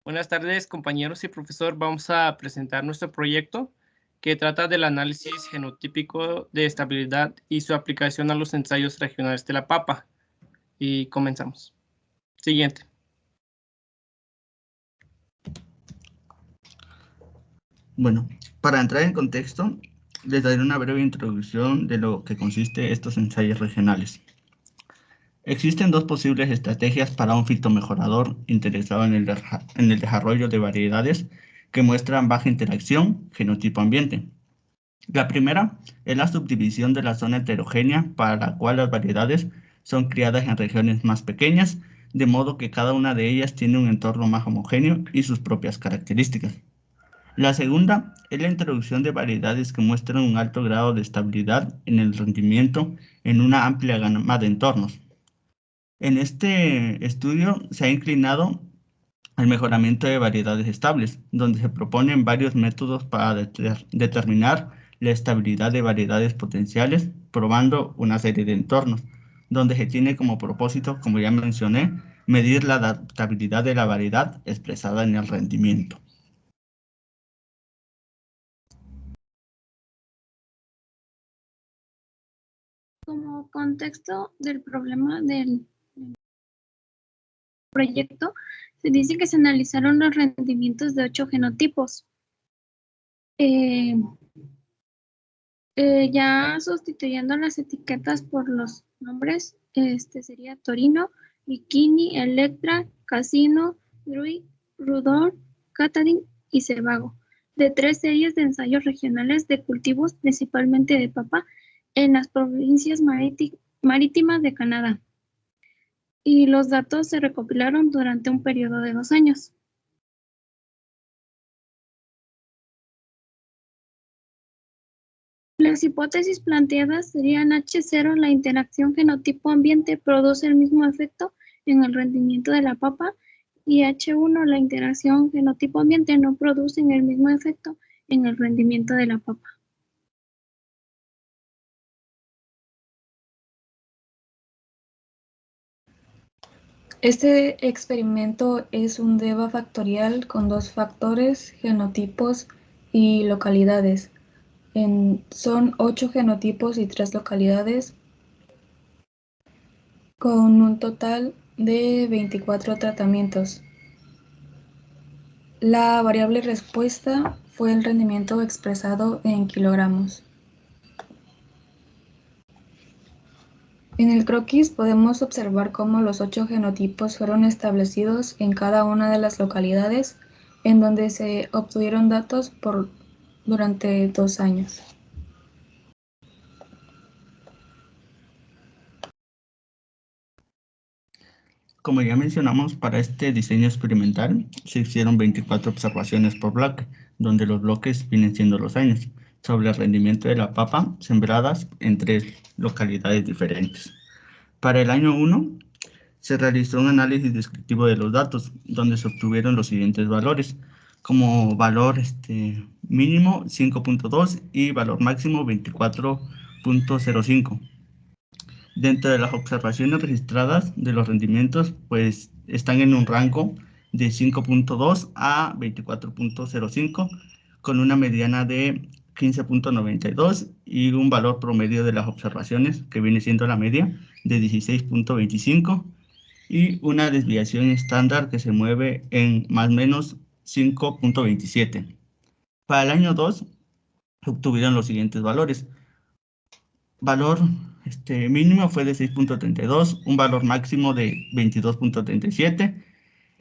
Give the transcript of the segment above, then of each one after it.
Buenas tardes, compañeros y profesor. Vamos a presentar nuestro proyecto que trata del análisis genotípico de estabilidad y su aplicación a los ensayos regionales de la papa. Y comenzamos. Siguiente. Bueno, para entrar en contexto, les daré una breve introducción de lo que consiste estos ensayos regionales. Existen dos posibles estrategias para un fitomejorador interesado en el desarrollo de variedades que muestran baja interacción genotipo-ambiente. La primera es la subdivisión de la zona heterogénea para la cual las variedades son criadas en regiones más pequeñas, de modo que cada una de ellas tiene un entorno más homogéneo y sus propias características. La segunda es la introducción de variedades que muestran un alto grado de estabilidad en el rendimiento en una amplia gama de entornos. En este estudio se ha inclinado al mejoramiento de variedades estables, donde se proponen varios métodos para determinar la estabilidad de variedades potenciales, probando una serie de entornos, donde se tiene como propósito, como ya mencioné, medir la adaptabilidad de la variedad expresada en el rendimiento. Como contexto del problema del proyecto, se dice que se analizaron los rendimientos de 8 genotipos. Ya sustituyendo las etiquetas por los nombres, sería Torino, Bikini, Electra, Casino, Druid, Rudolf, Catherine y Sebago, de 3 series de ensayos regionales de cultivos, principalmente de papa, en las provincias marítimas de Canadá. Y los datos se recopilaron durante un periodo de 2 años. Las hipótesis planteadas serían H0, la interacción genotipo-ambiente produce el mismo efecto en el rendimiento de la papa, y H1, la interacción genotipo-ambiente no produce el mismo efecto en el rendimiento de la papa. Este experimento es un DEVA factorial con 2 factores, genotipos y localidades. Son 8 genotipos y 3 localidades, con un total de 24 tratamientos. La variable respuesta fue el rendimiento expresado en kilogramos. En el croquis podemos observar cómo los 8 genotipos fueron establecidos en cada una de las localidades en donde se obtuvieron datos durante 2 años. Como ya mencionamos, para este diseño experimental se hicieron 24 observaciones por bloque, donde los bloques vienen siendo los años, sobre el rendimiento de la papa sembradas en 3 localidades diferentes. Para el año 1 se realizó un análisis descriptivo de los datos, donde se obtuvieron los siguientes valores, como valor mínimo 5.2 y valor máximo 24.05. Dentro de las observaciones registradas de los rendimientos, pues están en un rango de 5.2 a 24.05, con una mediana de 15.92 y un valor promedio de las observaciones, que viene siendo la media, de 16.25, y una desviación estándar que se mueve en más o menos 5.27. Para el año 2 se obtuvieron los siguientes valores. Valor mínimo fue de 6.32, un valor máximo de 22.37,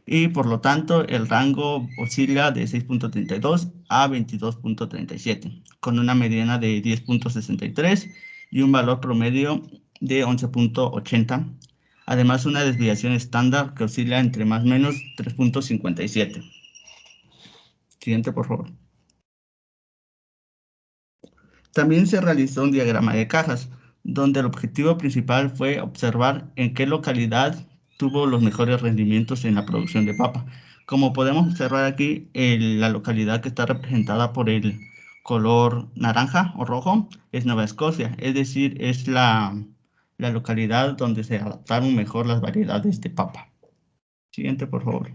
y por lo tanto el rango oscila de 6.32 a 22.37, con una mediana de 10.63 y un valor promedio de 11.80. Además, una desviación estándar que oscila entre más o menos 3.57. Siguiente, por favor. También se realizó un diagrama de cajas, donde el objetivo principal fue observar en qué localidad tuvo los mejores rendimientos en la producción de papa. Como podemos observar aquí, la localidad que está representada por el color naranja o rojo es Nueva Escocia, es decir, es la localidad donde se adaptaron mejor las variedades de papa. Siguiente, por favor.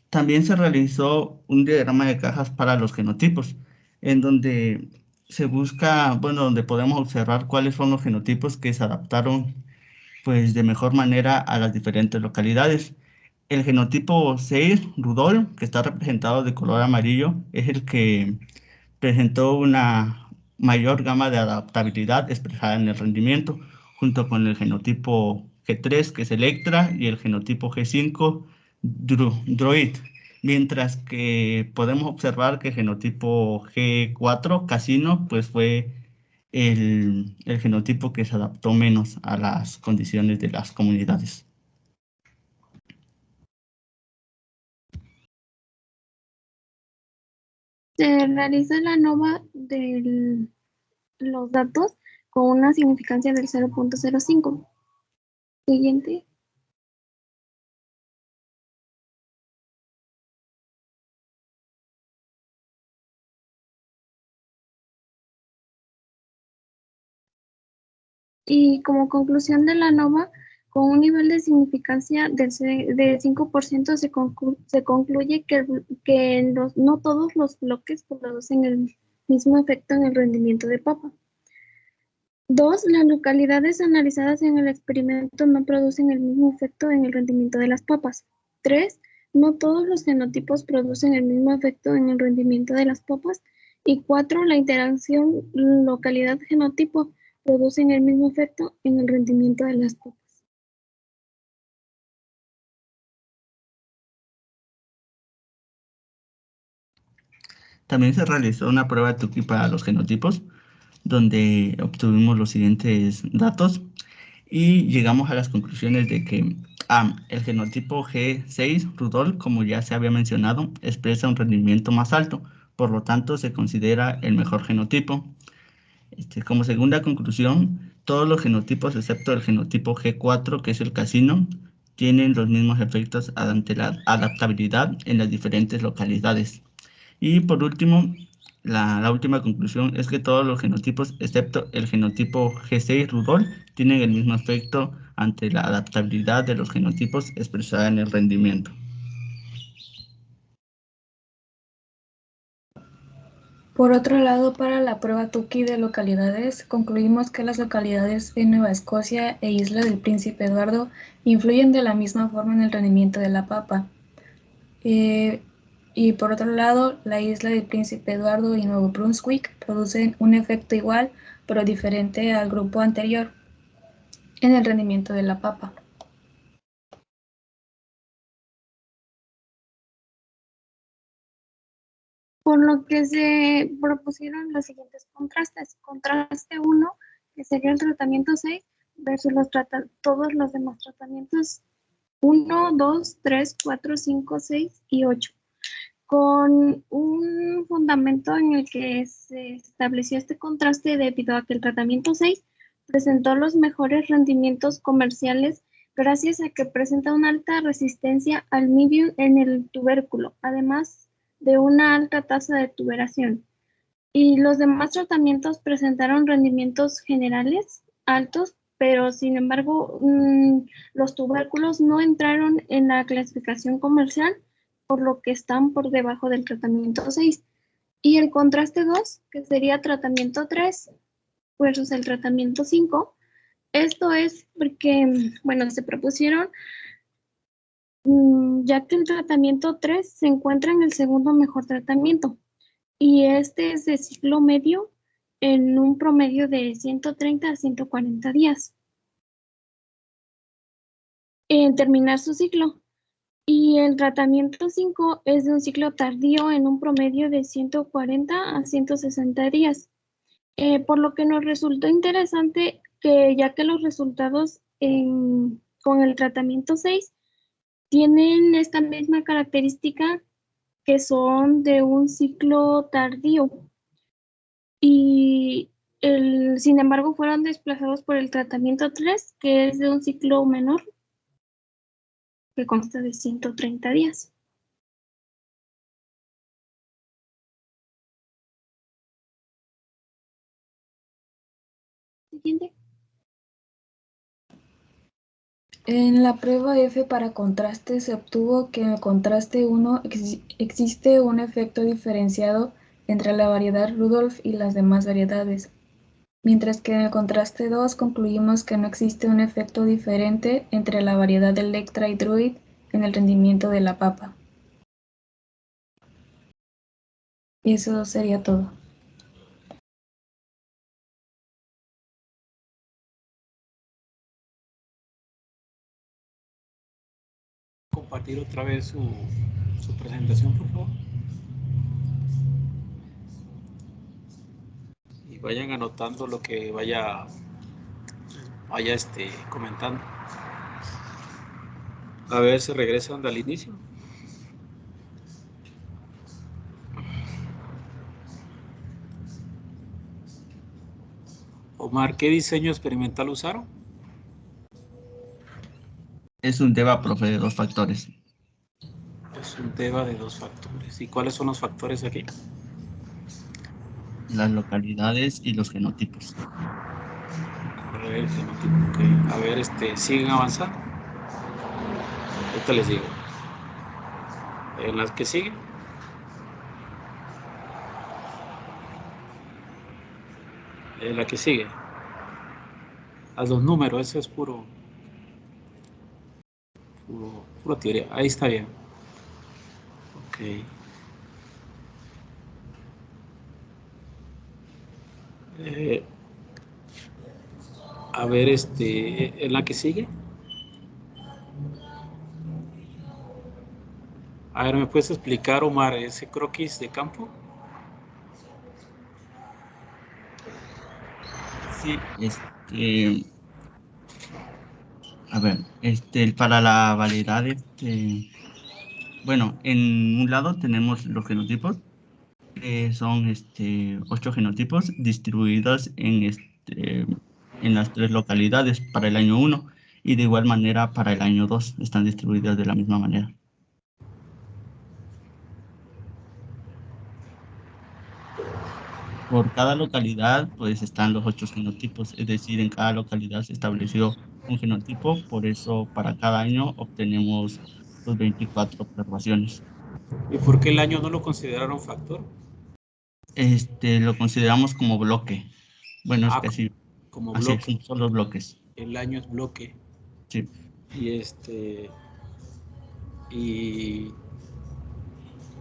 También se realizó un diagrama de cajas para los genotipos, en donde se busca, bueno, donde podemos observar cuáles son los genotipos que se adaptaron pues de mejor manera a las diferentes localidades. El genotipo 6, Rudolf, que está representado de color amarillo, es el que presentó una mayor gama de adaptabilidad expresada en el rendimiento, junto con el genotipo G3, que es Electra, y el genotipo G5, Droid, mientras que podemos observar que el genotipo G4, Casino, pues fue el genotipo que se adaptó menos a las condiciones de las comunidades. Se realiza la ANOVA de los datos con una significancia del 0.05. Siguiente. Y como conclusión de la ANOVA, con un nivel de significancia de 5% se concluye que no todos los bloques producen el mismo efecto en el rendimiento de papa. 2. Las localidades analizadas en el experimento no producen el mismo efecto en el rendimiento de las papas. 3. No todos los genotipos producen el mismo efecto en el rendimiento de las papas. Y 4. La interacción localidad-genotipo producen el mismo efecto en el rendimiento de las papas. También se realizó una prueba de Tukey para los genotipos, donde obtuvimos los siguientes datos y llegamos a las conclusiones de que el genotipo G6, Rudolf, como ya se había mencionado, expresa un rendimiento más alto, por lo tanto se considera el mejor genotipo. Como segunda conclusión, todos los genotipos excepto el genotipo G4, que es el casino, tienen los mismos efectos ante la adaptabilidad en las diferentes localidades. Y por último, la última conclusión es que todos los genotipos, excepto el genotipo G6 Rudolf, tienen el mismo efecto ante la adaptabilidad de los genotipos expresada en el rendimiento. Por otro lado, para la prueba Tukey de localidades, concluimos que las localidades de Nueva Escocia e Isla del Príncipe Eduardo influyen de la misma forma en el rendimiento de la papa. Y por otro lado, la Isla del Príncipe Eduardo y Nuevo Brunswick producen un efecto igual, pero diferente al grupo anterior en el rendimiento de la papa. Por lo que se propusieron los siguientes contrastes. Contraste 1, que sería el tratamiento 6, versus todos los demás tratamientos 1, 2, 3, 4, 5, 6 y 8. Con un fundamento en el que se estableció este contraste debido a que el tratamiento 6 presentó los mejores rendimientos comerciales gracias a que presenta una alta resistencia al medium en el tubérculo, además de una alta tasa de tuberación. Y los demás tratamientos presentaron rendimientos generales altos, pero sin embargo los tubérculos no entraron en la clasificación comercial, por lo que están por debajo del tratamiento 6. Y el contraste 2, que sería tratamiento 3 versus el tratamiento 5, esto es porque, bueno, se propusieron, ya que el tratamiento 3 se encuentra en el segundo mejor tratamiento, y este es de ciclo medio en un promedio de 130 a 140 días en terminar su ciclo. Y el tratamiento 5 es de un ciclo tardío en un promedio de 140 a 160 días. Por lo que nos resultó interesante que ya que los resultados con el tratamiento 6 tienen esta misma característica, que son de un ciclo tardío, y sin embargo fueron desplazados por el tratamiento 3, que es de un ciclo menor, que consta de 130 días. Siguiente. En la prueba F para contraste se obtuvo que en el contraste 1 existe un efecto diferenciado entre la variedad Rudolph y las demás variedades, mientras que en el contraste 2 concluimos que no existe un efecto diferente entre la variedad Electra y Druid en el rendimiento de la papa. Y eso sería todo. Compartir otra vez su presentación, por favor. Y vayan anotando lo que vaya comentando. A ver, se regresan al inicio. Omar, ¿qué diseño experimental usaron? Es un DEVA, profe, de 2 factores. Es un DEVA de 2 factores. ¿Y cuáles son los factores aquí? Las localidades y los genotipos. A ver, genotipo, okay. A ver, siguen avanzando. Ahorita les digo. En las que siguen. En la que sigue. A los números, eso es puro teoría. Ahí está bien. Ok. A ver, en la que sigue. A ver, ¿me puedes explicar, Omar, ese croquis de campo? Sí, a ver, para la variedad, bueno, en un lado tenemos los genotipos, que son 8 genotipos distribuidos en las 3 localidades para el año 1 y de igual manera para el año 2 están distribuidas de la misma manera. Por cada localidad, pues están los 8 genotipos, es decir, en cada localidad se estableció un genotipo, por eso para cada año obtenemos los 24 observaciones. ¿Y por qué el año no lo consideraron factor? Lo consideramos como bloque. Bueno, es que así, como así bloque. son los bloques. El año es bloque. Sí.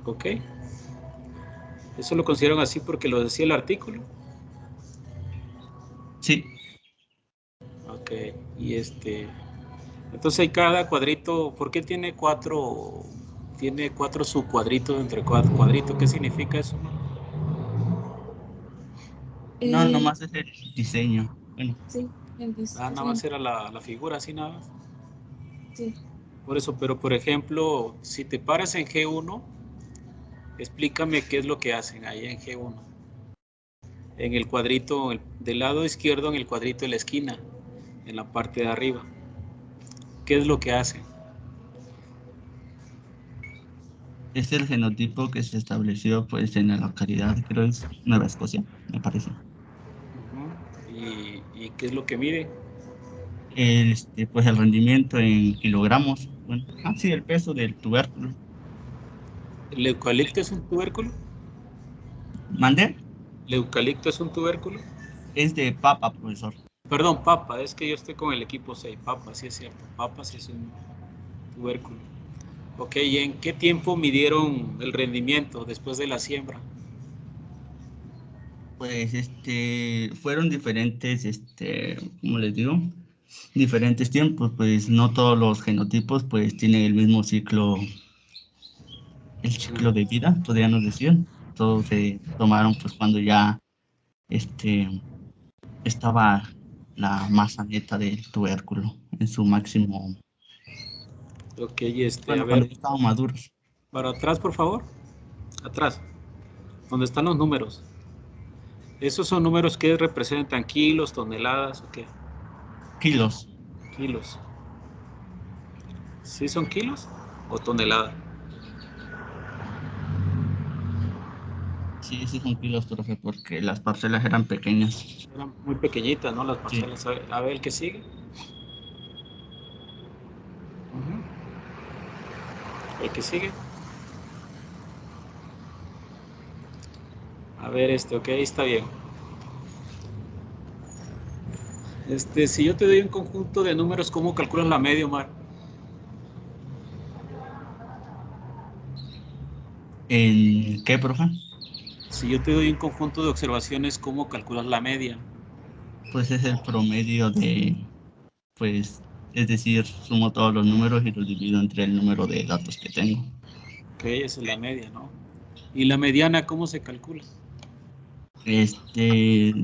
Ok. Eso lo consideran así porque lo decía el artículo. Sí. Ok. Entonces hay cada cuadrito. ¿Por qué tiene 4? Tiene 4 subcuadritos entre cada cuadrito. ¿Qué significa eso? No, nomás es el diseño. Bueno. Sí, el diseño. Nada más era la figura, así nada más. Sí. Por eso, pero por ejemplo, si te paras en G1, explícame qué es lo que hacen ahí en G1. En el cuadrito, del lado izquierdo, en el cuadrito de la esquina, en la parte de arriba. ¿Qué es lo que hacen? Es el genotipo que se estableció pues en la localidad, creo es Nueva Escocia, me parece. ¿Y qué es lo que mide? Pues el rendimiento en kilogramos. Bueno, sí, el peso del tubérculo. ¿El eucalipto es un tubérculo? ¿Mande? ¿El eucalipto es un tubérculo? Es de papa, profesor. Perdón, papa, es que yo estoy con el equipo 6. Papa, sí es cierto. Papa sí es un tubérculo. Ok, ¿y en qué tiempo midieron el rendimiento después de la siembra? Pues fueron diferentes, ¿cómo les digo? Diferentes tiempos, pues no todos los genotipos pues tienen el mismo ciclo, el ciclo de vida, podríamos decir. Todos se tomaron pues cuando ya estaba la masa neta del tubérculo en su máximo. Ok, Bueno, a cuando ver, ya estaban maduros. para atrás, por favor. Atrás, donde están los números. ¿Esos son números que representan kilos, toneladas o qué? Kilos. Kilos. ¿Sí son kilos o toneladas? Sí, sí son kilos, profe, porque las parcelas eran pequeñas. Eran muy pequeñitas, ¿no? Las Sí. parcelas. A ver, ¿el que sigue? El que sigue. A ver, ok, está bien. Si yo te doy un conjunto de números, ¿cómo calculas la media, Omar? ¿En qué, profe? Si yo te doy un conjunto de observaciones, ¿cómo calculas la media? Pues es el promedio de, pues, es decir, sumo todos los números y los divido entre el número de datos que tengo. Ok, esa es la media, ¿no? ¿Y la mediana cómo se calcula?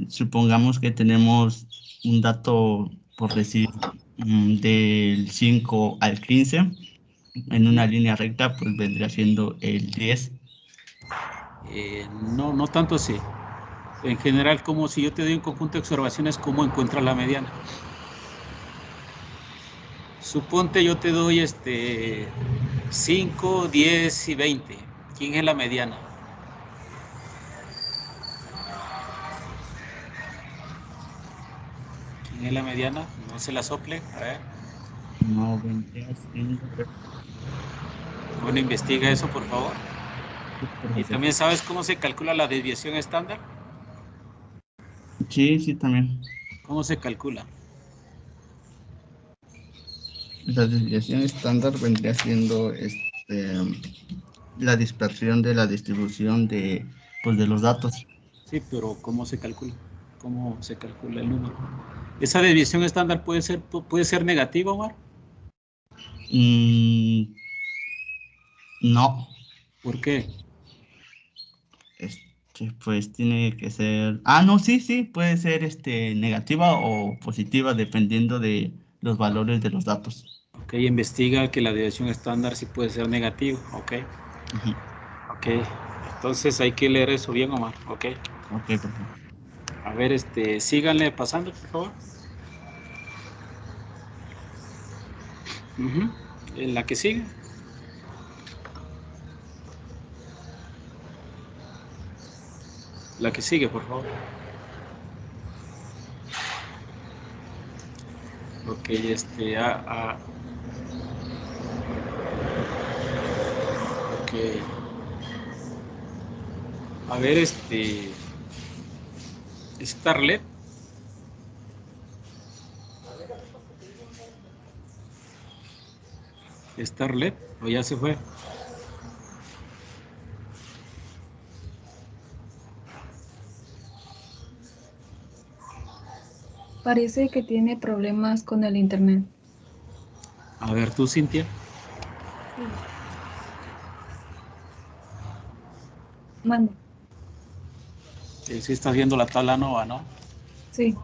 Supongamos que tenemos un dato, por decir, del 5 al 15, en una línea recta, pues vendría siendo el 10. No, no tanto así. En general, como si yo te doy un conjunto de observaciones, ¿cómo encuentras la mediana? Suponte yo te doy 5, 10 y 20. ¿Quién es la mediana? ¿Quién es la mediana? No se la sople. A ver. No vendría siendo... Bueno, investiga eso, por favor. Sí, ¿Y profesor. también sabes cómo se calcula la desviación estándar? Sí, sí, también. ¿Cómo se calcula? La desviación estándar vendría siendo la dispersión de la distribución de, pues, de los datos. Sí, pero ¿cómo se calcula? ¿Cómo se calcula el número? ¿Esa desviación estándar puede ser negativa, Omar? Mm, no. ¿Por qué? Pues tiene que ser... Ah, no, sí, sí, puede ser negativa o positiva dependiendo de los valores de los datos. Ok, investiga que la desviación estándar sí puede ser negativa. Ok, Ujú. ok. Entonces hay que leer eso bien, Omar. Ok. Ok, perfecto. A ver, síganle pasando, por favor. En la que sigue. La que sigue, por favor. Ok, ok. A ver, Starlet. Starlet, o ya se fue. Parece que tiene problemas con el internet. A ver, tú, Cintia. Sí. Mande. Si estás viendo la tabla nova, ¿no? Sí.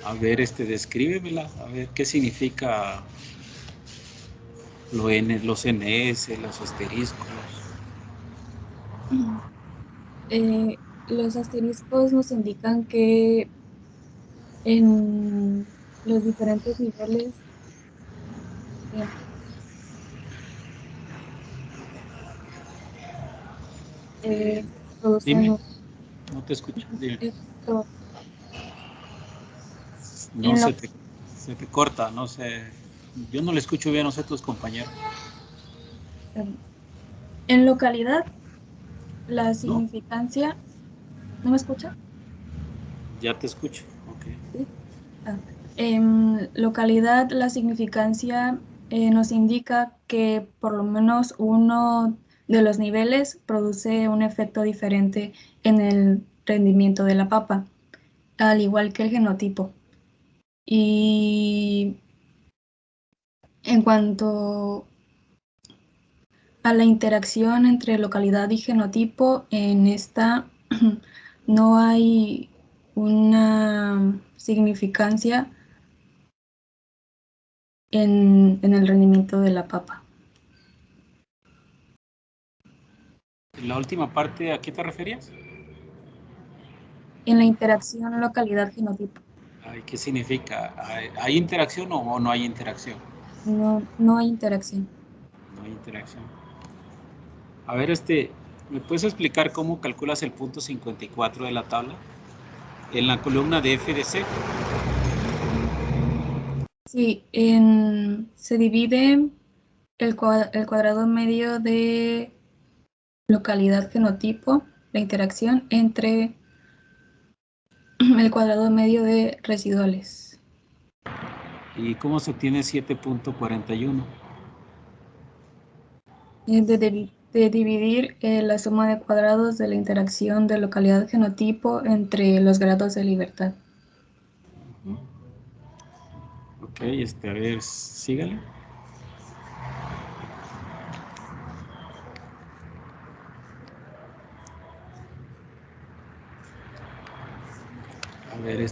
A ver, descríbemela. A ver, ¿qué significa los NS, los asteriscos? Los asteriscos nos indican que en los diferentes niveles eh, Eh, producen Dime, un no te escucho. Dime. efecto. No En se lo, te corta, no sé. Yo no le escucho bien, no sé tus compañeros. en localidad, la ¿No? significancia, ¿no me escucha? Ya te escucho. Ok. Sí. En localidad, la significancia nos indica que por lo menos uno de los niveles produce un efecto diferente en el rendimiento de la papa, al igual que el genotipo. Y en cuanto a la interacción entre localidad y genotipo, en esta no hay una significancia en el rendimiento de la papa. La última parte, ¿a qué te referías? En la interacción localidad-genotipo. Ay, ¿qué significa? ¿Hay interacción o no hay interacción? No, no hay interacción. No hay interacción. A ver, ¿me puedes explicar cómo calculas el punto 54 de la tabla? En la columna de F de C. Sí, se divide el cuadrado medio de localidad fenotipo, la interacción entre el cuadrado medio de residuales. ¿Y cómo se obtiene 7.41? De dividir la suma de cuadrados de la interacción de localidad genotipo entre los grados de libertad. Ok, a ver, sígale. A ver,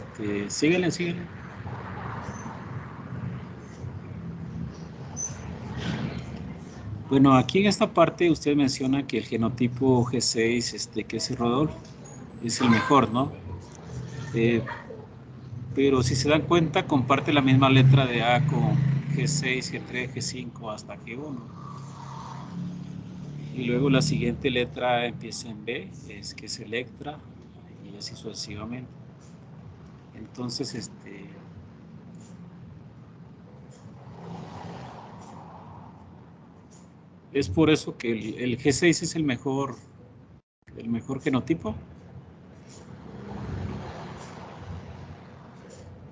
síguele. Bueno, aquí en esta parte usted menciona que el genotipo G6, que es Rodolfo, es el mejor, ¿no? Pero si se dan cuenta, comparte la misma letra de A con G6, G3, G5 hasta G1. Y luego la siguiente letra empieza en B, que es Electra, y así sucesivamente. Entonces, es por eso que el G6 es el mejor genotipo.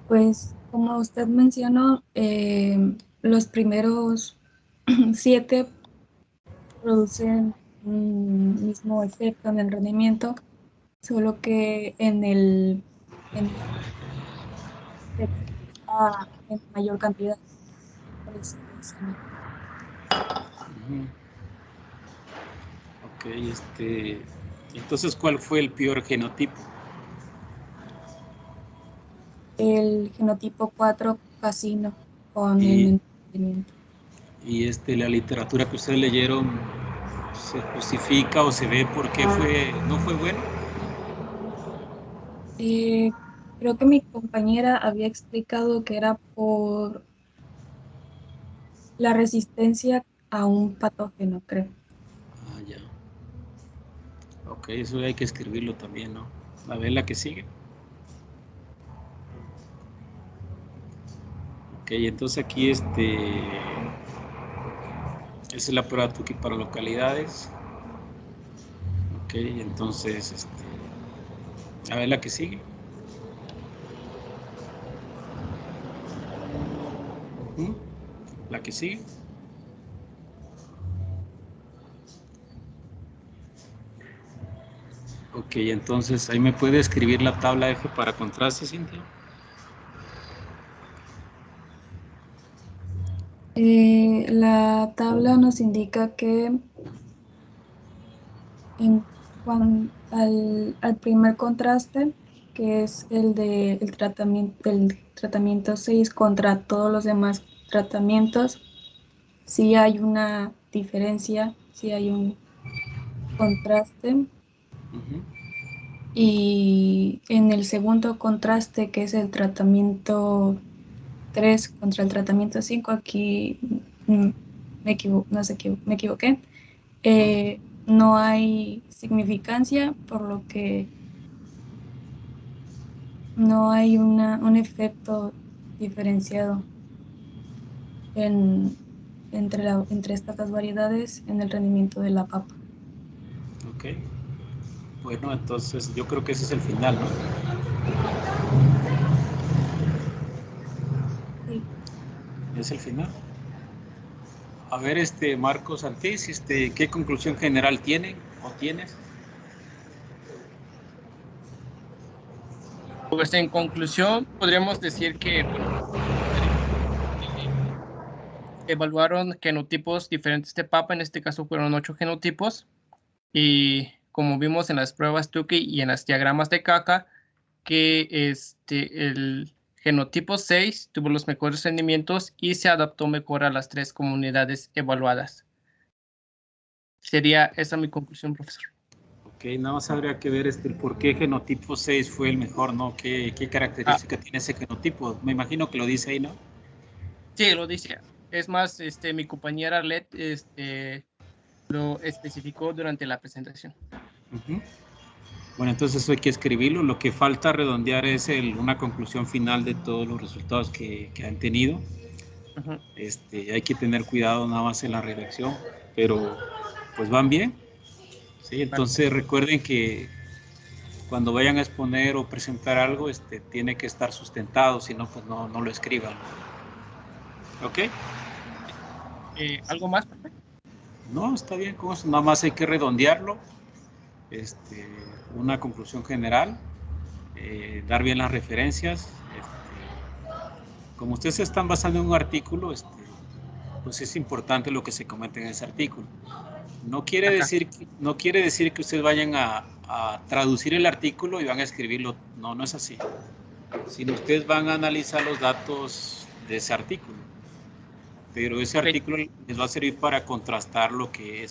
Pues, como usted mencionó, los primeros 7 producen un mismo efecto en el rendimiento, solo que en mayor cantidad. Por eso es el mejor. Ok, entonces, ¿cuál fue el peor genotipo? El genotipo 4 casino con Y- el rendimiento. Y la literatura que ustedes leyeron, ¿se justifica o se ve por qué no fue bueno? Creo que mi compañera había explicado que era por la resistencia a un patógeno, creo. Ah, ya. Ok, eso hay que escribirlo también, ¿no? A ver la que sigue. Ok, entonces aquí es la prueba Tukey para localidades. Ok, entonces a ver la que sigue. La que sigue. Ok, entonces ahí me puede escribir la tabla F para contraste, Cintia. La tabla nos indica que al primer contraste, que es el tratamiento 6 contra todos los demás tratamientos, sí hay una diferencia, sí hay un contraste. Y en el segundo contraste, que es el tratamiento 3 contra el tratamiento 5, aquí me equivoqué. No hay significancia, por lo que no hay un efecto diferenciado entre estas dos variedades en el rendimiento de la papa. Ok. Bueno, entonces yo creo que ese es el final, ¿no? Sí. Es el final. A ver, Marcos Antís, ¿qué conclusión general tienen o tienes? Pues en conclusión, podríamos decir que, bueno, evaluaron genotipos diferentes de papa, en este caso fueron 8 genotipos, y como vimos en las pruebas Tukey y en las diagramas de caca, que el genotipo 6 tuvo los mejores rendimientos y se adaptó mejor a las 3 comunidades evaluadas. Sería esa mi conclusión, profesor. Ok, nada más habría que ver el por qué genotipo 6 fue el mejor, ¿no? ¿Qué característica tiene ese genotipo? Me imagino que lo dice ahí, ¿no? Sí, lo dice. Es más, mi compañera Arlet lo especificó durante la presentación. Bueno, entonces eso hay que escribirlo. Lo que falta redondear es una conclusión final de todos los resultados que han tenido. Ujú. Hay que tener cuidado nada más en la redacción, pero pues van bien. ¿Sí? Entonces recuerden que cuando vayan a exponer o presentar algo, tiene que estar sustentado, si no, pues no lo escriban. ¿Ok? ¿Algo más, profe? No, está bien con eso, nada más hay que redondearlo, una conclusión general, dar bien las referencias. Como ustedes se están basando en un artículo, pues es importante lo que se comenta en ese artículo. No quiere decir que ustedes vayan a traducir el artículo y van a escribirlo. No, no es así. Sino ustedes van a analizar los datos de ese artículo. Pero ese artículo les va a servir para contrastar lo que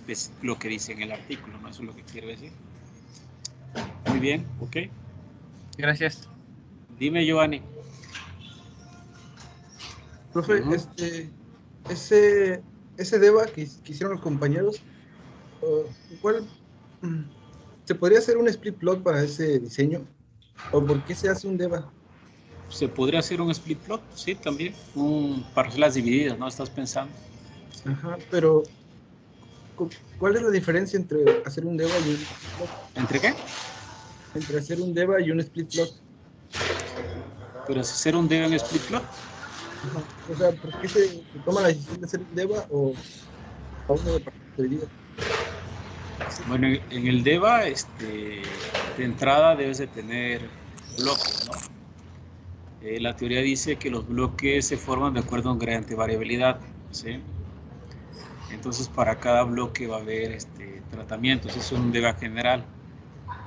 dice en el artículo, ¿no? Eso es lo que quiero decir. Muy bien, ok. Gracias. Dime, Giovanni. Profe, ese DEVA que hicieron los compañeros, ¿cuál se podría hacer un split plot para ese diseño? ¿O por qué se hace un DEVA? Se podría hacer un split plot, sí, también. Parcelas divididas, ¿no? ¿Estás pensando? Ajá, pero ¿cuál es la diferencia entre hacer un DEVA y un split plot? ¿Entre qué? Entre hacer un DEVA y un split plot. Pero hacer un DEVA en split plot. Ajá. O sea, ¿por qué se toma la decisión de hacer un DEVA o a uno de parcelas divididas? Bueno, en el DEVA, de entrada debes de tener bloques, ¿no? La teoría dice que los bloques se forman de acuerdo a un gradiente de variabilidad, ¿sí? Entonces, para cada bloque va a haber tratamientos. Eso es un DEVA general.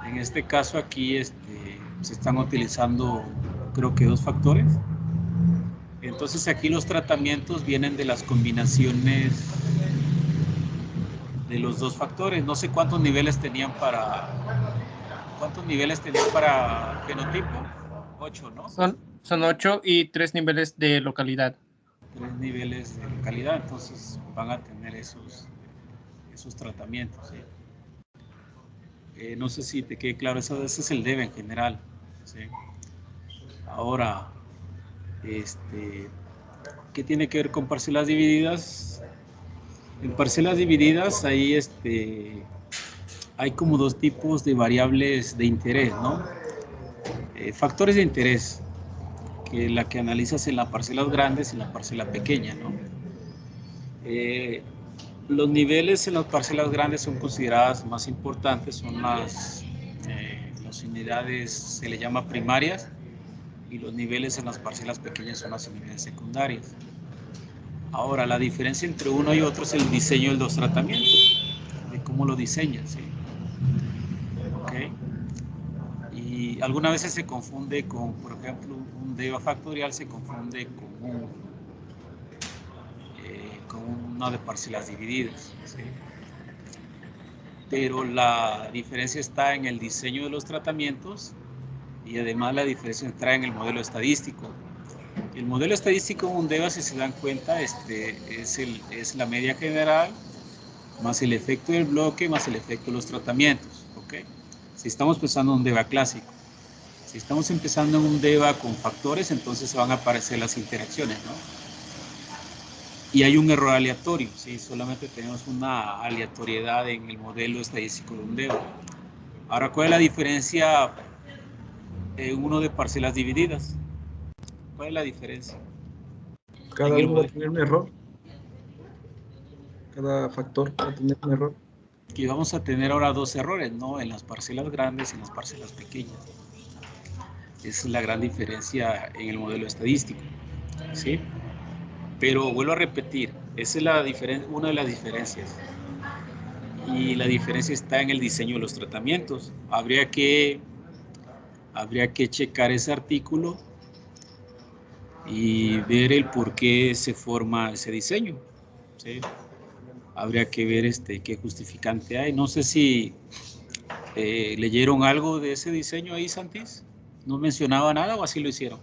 En este caso aquí se están utilizando, creo que 2 factores. Entonces, aquí los tratamientos vienen de las combinaciones de los 2 factores. No sé cuántos niveles tenían para fenotipo. 8, ¿no? Son 8 y 3 niveles de localidad. 3 niveles de localidad, entonces van a tener esos tratamientos. ¿Sí? No sé si te quede claro, ese es el DEVA en general. ¿Sí? Ahora, ¿qué tiene que ver con parcelas divididas? En parcelas divididas ahí hay como 2 tipos de variables de interés, ¿no? Factores de interés, que la que analizas en las parcelas grandes y en la parcela pequeña, ¿no? Los niveles en las parcelas grandes son consideradas más importantes, son las unidades, se le llama primarias, y los niveles en las parcelas pequeñas son las unidades secundarias. Ahora, la diferencia entre uno y otro es el diseño de los tratamientos, de cómo lo diseñan, ¿sí? ¿Okay? Y algunas veces se confunde con, por ejemplo, un DEVA factorial se confunde con una de parcelas divididas, ¿sí? Pero la diferencia está en el diseño de los tratamientos y además la diferencia está en el modelo estadístico. El modelo estadístico en un DEVA, si se dan cuenta, es la media general más el efecto del bloque más el efecto de los tratamientos, ¿ok? Si estamos pensando en un DEVA clásico. Si estamos empezando en un DEVA con factores, entonces van a aparecer las interacciones, ¿no? Y hay un error aleatorio, ¿sí? Solamente tenemos una aleatoriedad en el modelo estadístico de un DEVA. Ahora, ¿cuál es la diferencia en uno de parcelas divididas? ¿Cuál es la diferencia? Cada uno va a tener un error. Cada factor va a tener un error. Aquí vamos a tener ahora 2 errores, ¿no? En las parcelas grandes y en las parcelas pequeñas. Esa es la gran diferencia en el modelo estadístico, ¿sí? Pero vuelvo a repetir, esa es una de las diferencias. Y la diferencia está en el diseño de los tratamientos. Habría que checar ese artículo y ver el por qué se forma ese diseño, ¿sí? Habría que ver qué justificante hay. No sé si leyeron algo de ese diseño ahí, Santis. ¿No mencionaba nada o así lo hicieron?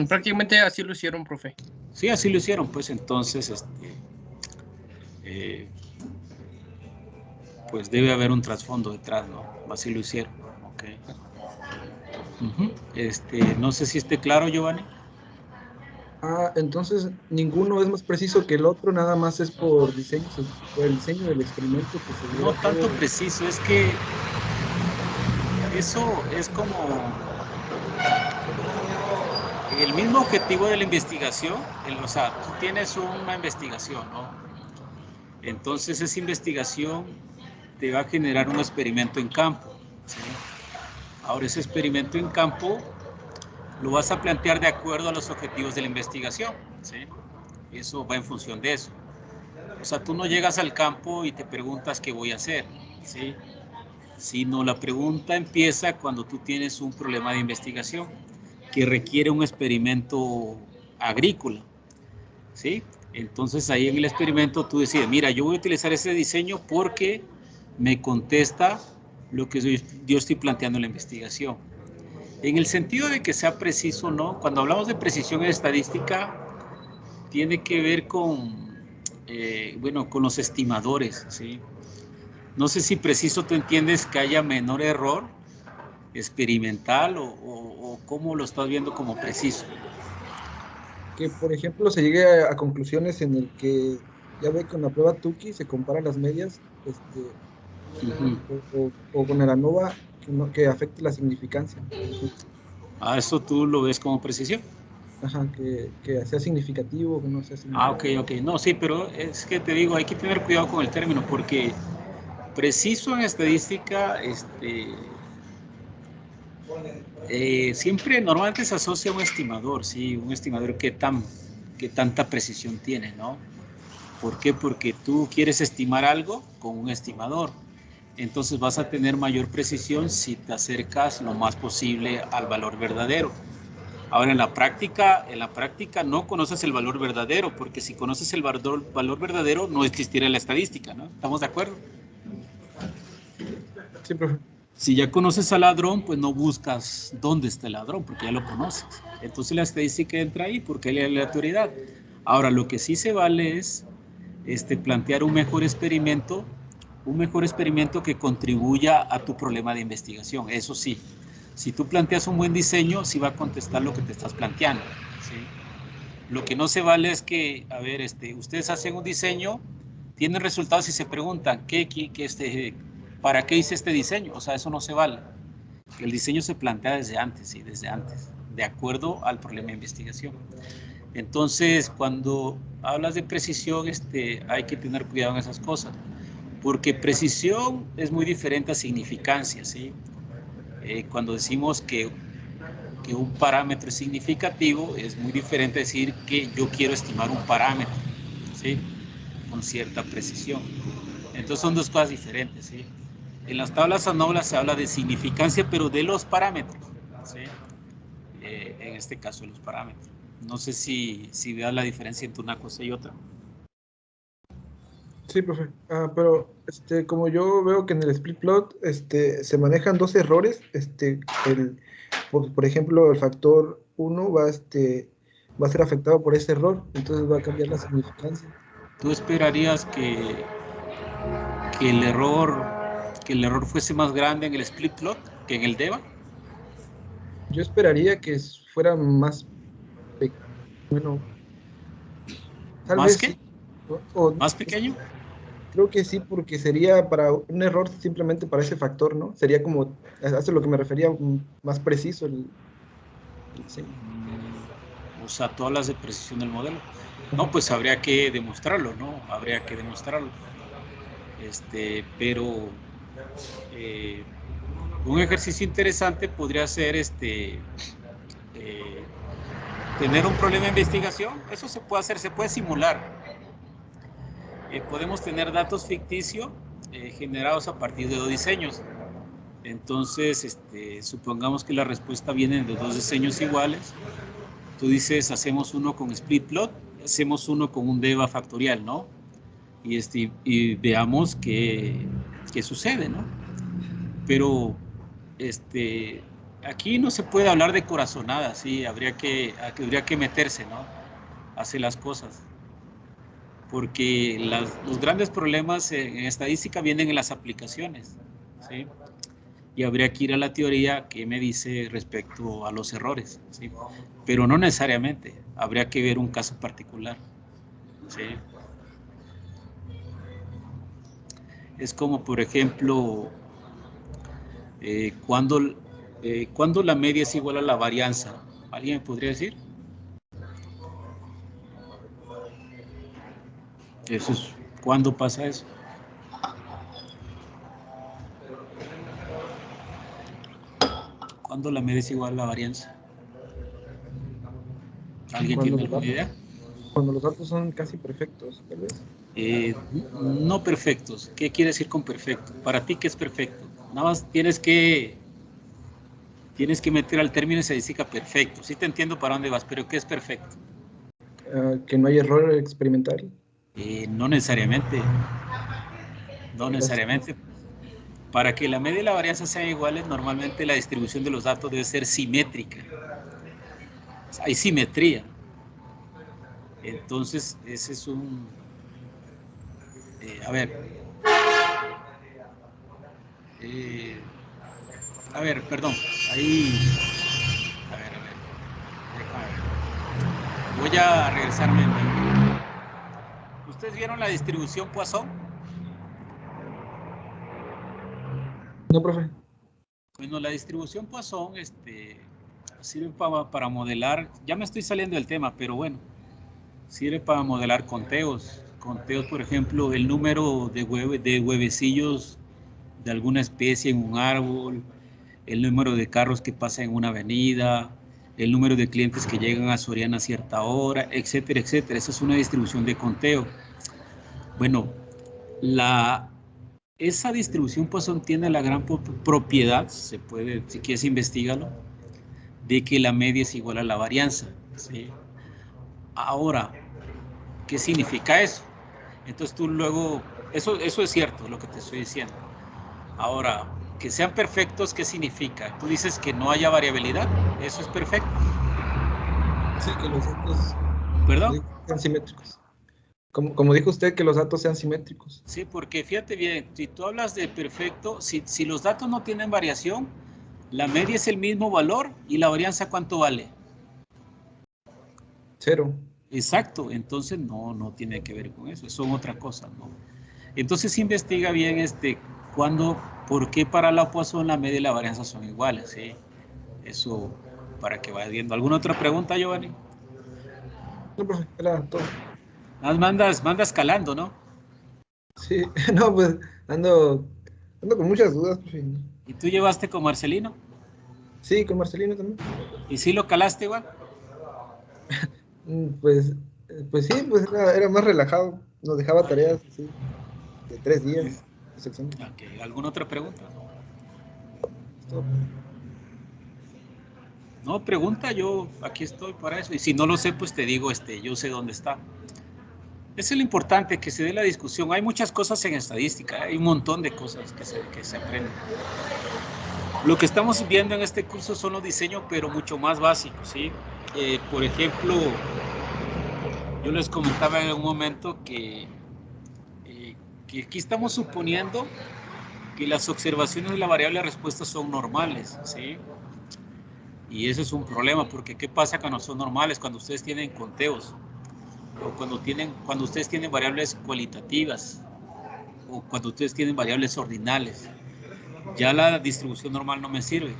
Prácticamente así lo hicieron, profe. Sí, así lo hicieron, pues entonces pues debe haber un trasfondo detrás, ¿no? Así lo hicieron, ok. No sé si esté claro, Giovanni. Ah, entonces ninguno es más preciso que el otro, nada más es por diseño, por el diseño del experimento que se No lleva a tanto cabo. preciso, es que eso es como el mismo objetivo de la investigación. O sea, tú tienes una investigación, ¿no? Entonces esa investigación te va a generar un experimento en campo, ¿sí? Ahora ese experimento en campo lo vas a plantear de acuerdo a los objetivos de la investigación, ¿sí? Eso va en función de eso. O sea, tú no llegas al campo y te preguntas qué voy a hacer, ¿sí? Sino la pregunta empieza cuando tú tienes un problema de investigación que requiere un experimento agrícola, ¿sí? Entonces ahí en el experimento tú decides, mira, yo voy a utilizar ese diseño porque me contesta lo que yo estoy planteando en la investigación. En el sentido de que sea preciso, ¿no? Cuando hablamos de precisión en estadística, tiene que ver con, bueno, con los estimadores, ¿sí? No sé si preciso tú entiendes que haya menor error experimental o cómo lo estás viendo como preciso. Que, por ejemplo, se llegue a conclusiones en el que ya ve con la prueba Tukey se comparan las medias, o con el ANOVA que afecte la significancia, por ejemplo. Ah, eso tú lo ves como precisión. Ajá, que sea significativo, que no sea Ah, significativo. ok. No, sí, pero es que te digo, hay que tener cuidado con el término porque preciso en estadística, siempre normalmente se asocia a un estimador, ¿sí? Un estimador que tanta precisión tiene, ¿no? ¿Por qué? Porque tú quieres estimar algo con un estimador. Entonces vas a tener mayor precisión si te acercas lo más posible al valor verdadero. Ahora en la práctica no conoces el valor verdadero, porque si conoces el valor verdadero no existiría la estadística, ¿no? ¿Estamos de acuerdo? Sí, profe. Si ya conoces al ladrón, pues no buscas dónde está el ladrón, porque ya lo conoces. Entonces la estadística entra ahí porque hay aleatoriedad. Ahora, lo que sí se vale es plantear un mejor experimento que contribuya a tu problema de investigación. Eso sí, si tú planteas un buen diseño, sí va a contestar lo que te estás planteando, ¿sí? Lo que no se vale es que, a ver, ustedes hacen un diseño, tienen resultados y se preguntan, ¿para qué hice este diseño? O sea, eso no se vale. El diseño se plantea desde antes, ¿sí? Desde antes, de acuerdo al problema de investigación. Entonces, cuando hablas de precisión, hay que tener cuidado en esas cosas, porque precisión es muy diferente a significancia, ¿sí? Cuando decimos que un parámetro es significativo, es muy diferente decir que yo quiero estimar un parámetro, ¿sí? Con cierta precisión. Entonces son dos cosas diferentes, ¿sí? En las tablas ANOVA se habla de significancia, pero de los parámetros, ¿sí? En este caso de los parámetros. No sé si veas la diferencia entre una cosa y otra. Sí, profe. Pero como yo veo que en el split plot se manejan dos errores, por ejemplo, el factor 1 va a ser afectado por ese error, entonces va a cambiar la significancia. ¿Tú esperarías que el error fuese más grande en el split plot que en el DEVA? Yo esperaría que fuera más bueno, tal ¿Más vez qué? sí. O ¿Más pequeño? creo que sí, porque sería para un error simplemente para ese factor, ¿no? Sería como, eso es lo que me refería, más preciso el diseño. O sea, todas las de precisión del modelo. No, pues habría que demostrarlo, ¿no? Habría que demostrarlo. Pero un ejercicio interesante podría ser tener un problema de investigación. Eso se puede hacer, se puede simular. Podemos tener datos ficticios generados a partir de dos diseños. Entonces, supongamos que la respuesta viene de dos diseños iguales. Tú dices, hacemos uno con split plot, hacemos uno con un DEVA factorial, ¿no? Y veamos qué sucede, ¿no? Pero aquí no se puede hablar de corazonadas, ¿sí? Habría que meterse, ¿no? Hacer las cosas. Porque los grandes problemas en estadística vienen en las aplicaciones, ¿sí? y habría que ir a la teoría que me dice respecto a los errores, ¿sí? Pero no necesariamente, habría que ver un caso particular, ¿sí? Es como, por ejemplo, cuando la media es igual a la varianza. ¿Alguien me podría decir? Eso es, ¿cuándo pasa eso? ¿Cuándo la media es igual a la varianza? ¿Alguien tiene alguna idea? Cuando los datos son casi perfectos, tal vez. No perfectos. ¿Qué quiere decir con perfecto? Para ti, ¿qué es perfecto? Nada más tienes que meter al término estadística perfecto. Sí te entiendo para dónde vas, pero ¿qué es perfecto? Que no hay error experimental. No necesariamente. No necesariamente. Para que la media y la varianza sean iguales, normalmente la distribución de los datos debe ser simétrica. Hay simetría. Entonces, ese es un... a ver, perdón. Ahí... A ver. Déjame ver. Voy a regresarme. ¿Ustedes vieron la distribución Poisson? No, profe. Bueno, la distribución Poisson sirve para modelar, ya me estoy saliendo del tema, pero bueno, sirve para modelar conteos. Conteos, por ejemplo, el número de huevecillos de alguna especie en un árbol, el número de carros que pasan en una avenida, el número de clientes que llegan a Soriana a cierta hora, etcétera, etcétera. Esa es una distribución de conteo. Bueno, esa distribución Poisson tiene la gran propiedad, se puede, si quieres investígalo, de que la media es igual a la varianza, ¿sí? Ahora, ¿qué significa eso? Entonces tú luego, eso es cierto lo que te estoy diciendo. Ahora, que sean perfectos, ¿qué significa? Tú dices que no haya variabilidad, eso es perfecto. Sí, que los datos ¿Perdón? sean simétricos. Como dijo usted, que los datos sean simétricos. Sí, porque fíjate bien, si tú hablas de perfecto, si los datos no tienen variación, la media es el mismo valor y la varianza ¿cuánto vale? 0. Exacto, entonces no tiene que ver con eso, son otra cosa, ¿no? Entonces investiga bien por qué para la Poisson la media y la varianza son iguales, ¿sí? Eso para que vaya viendo. ¿Alguna otra pregunta, Giovanni? No, profe, era todo. Mandas calando, ¿no? Sí, no, pues ando con muchas dudas, profe. ¿Y tú llevaste con Marcelino? Sí, con Marcelino también. ¿Y sí lo calaste igual? Pues sí, pues era más relajado. Nos dejaba tareas así, de 3 días. Okay. ¿Alguna otra pregunta? Todo. No, pregunta, yo aquí estoy para eso. Y si no lo sé, pues te digo, yo sé dónde está. Eso es lo importante, que se dé la discusión. Hay muchas cosas en estadística, hay un montón de cosas que se aprenden. Lo que estamos viendo en este curso son los diseños, pero mucho más básicos, ¿sí? Por ejemplo, yo les comentaba en un momento que aquí estamos suponiendo que las observaciones de la variable de respuesta son normales, ¿sí? Y eso es un problema, porque ¿qué pasa cuando son normales? Cuando ustedes tienen conteos, o cuando ustedes tienen variables cualitativas, o cuando ustedes tienen variables ordinales. Ya la distribución normal no me sirve.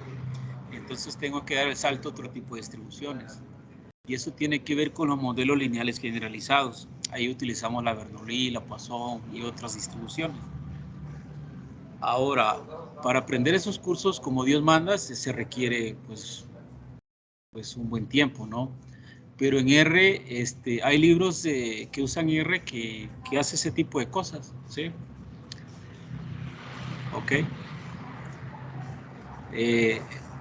Entonces tengo que dar el salto a otro tipo de distribuciones. Y eso tiene que ver con los modelos lineales generalizados. Ahí utilizamos la Bernoulli, la Poisson y otras distribuciones. Ahora, para aprender esos cursos como Dios manda, se requiere pues un buen tiempo, ¿no? Pero en R hay libros que usan R que hace ese tipo de cosas, ¿sí? Ok.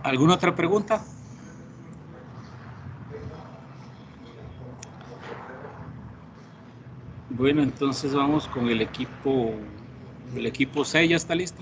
¿Alguna otra pregunta? Bueno, entonces vamos con el equipo 6, ¿ya está listo?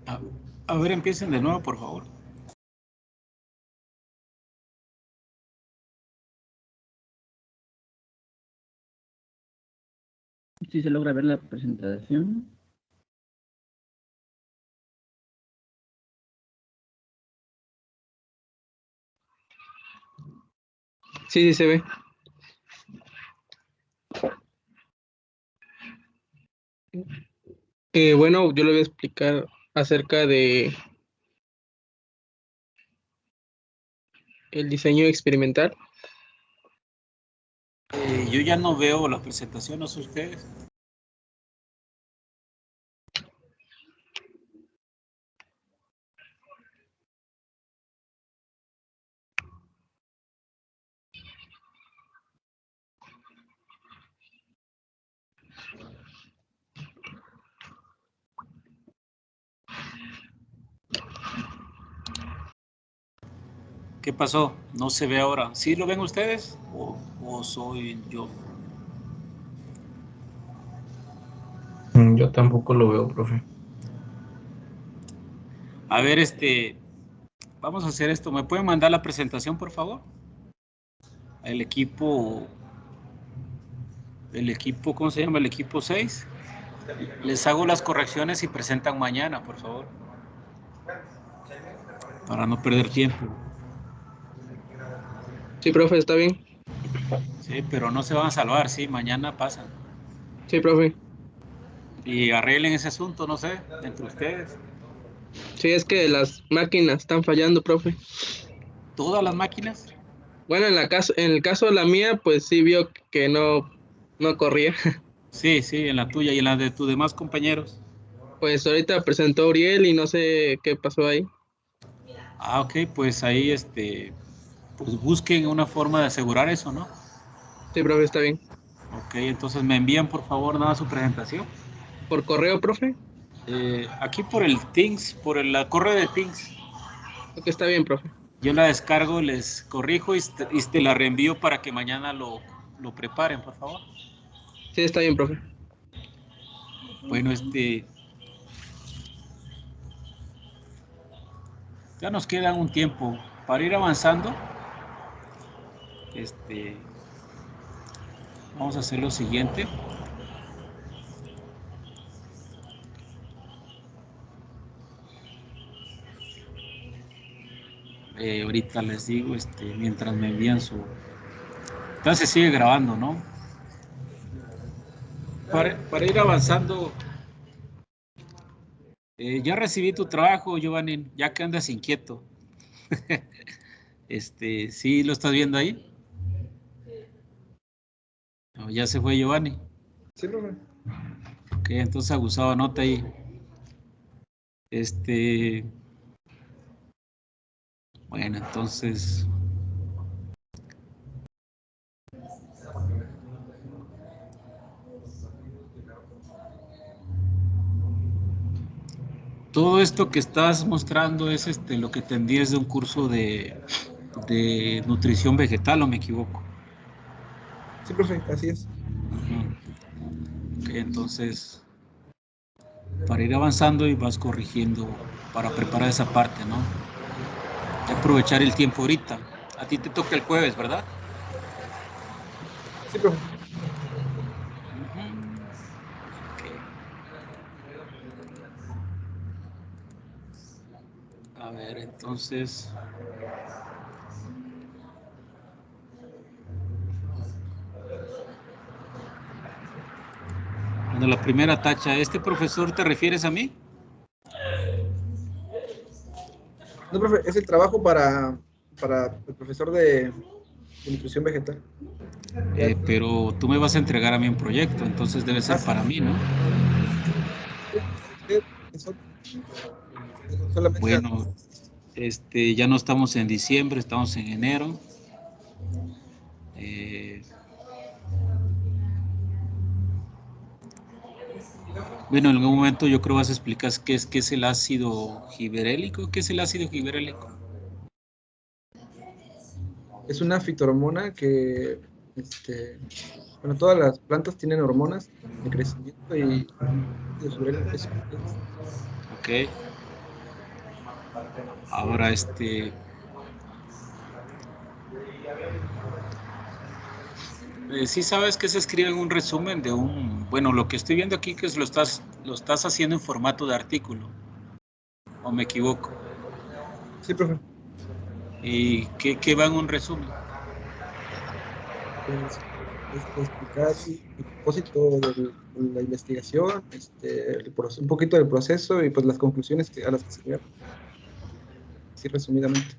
A ver, empiecen de nuevo, por favor. ¿Sí se logra ver la presentación? Sí, sí se ve. Bueno, yo le voy a explicar acerca de el diseño experimental. Yo ya no veo la presentación, no sé ustedes. ¿Qué pasó? No se ve ahora. ¿Sí lo ven ustedes? ¿O soy yo? Yo tampoco lo veo, profe. A ver, vamos a hacer esto. ¿Me pueden mandar la presentación, por favor? El equipo, ¿cómo se llama? El equipo 6. Les hago las correcciones y presentan mañana, por favor. Para no perder tiempo. Sí, profe, está bien. Sí, pero no se van a salvar, sí, mañana pasan. Sí, profe. Y arreglen ese asunto, no sé, entre ustedes. Sí, es que las máquinas están fallando, profe. ¿Todas las máquinas? Bueno, en el caso de la mía, pues sí vio que no corría. Sí, sí, en la tuya y en la de tus demás compañeros. Pues ahorita presentó Uriel y no sé qué pasó ahí. Ah, ok, pues ahí, pues busquen una forma de asegurar eso, ¿no? Sí, profe, está bien. Ok, entonces me envían por favor nada su presentación. ¿Por correo, profe? Aquí por el Teams, la correo de Teams. Ok, está bien, profe. Yo la descargo, les corrijo y te la reenvío para que mañana lo preparen, por favor. Sí, está bien, profe. Bueno, ya nos queda un tiempo para ir avanzando. Vamos a hacer lo siguiente. Ahorita les digo, mientras me envían su... Entonces sigue grabando, ¿no? Para ir avanzando, ya recibí tu trabajo, Giovanni, ya que andas inquieto. ¿Sí lo estás viendo ahí? No, ya se fue Giovanni. Sí, profe. Ok, entonces Agusado, anota ahí. Bueno, entonces... Todo esto que estás mostrando es lo que tendrías de un curso de nutrición vegetal, ¿o me equivoco? Sí, profe, así es. Ok, entonces, para ir avanzando y vas corrigiendo para preparar esa parte, ¿no? Y aprovechar el tiempo ahorita. A ti te toca el jueves, ¿verdad? Sí, profe. Okay. A ver, entonces... Bueno, la primera tacha, ¿este profesor te refieres a mí? No, profe, es el trabajo para el profesor de nutrición vegetal. Pero tú me vas a entregar a mí un proyecto, entonces debe ser para mí, ¿no? Solamente Bueno, ya no estamos en diciembre, estamos en enero. Bueno, en algún momento yo creo vas a explicar qué es el ácido giberélico. ¿Qué es el ácido giberélico? es una fitohormona que, bueno, todas las plantas tienen hormonas de crecimiento y de giberélico es. Ok. Ahora, sí sabes que se escribe en un resumen de un, bueno, lo que estoy viendo aquí que lo estás haciendo en formato de artículo, ¿o me equivoco? Sí, profe. ¿Y qué va en un resumen? Pues, explicar el propósito de la investigación, un poquito del proceso y pues las conclusiones a las que se llegaron. Así resumidamente.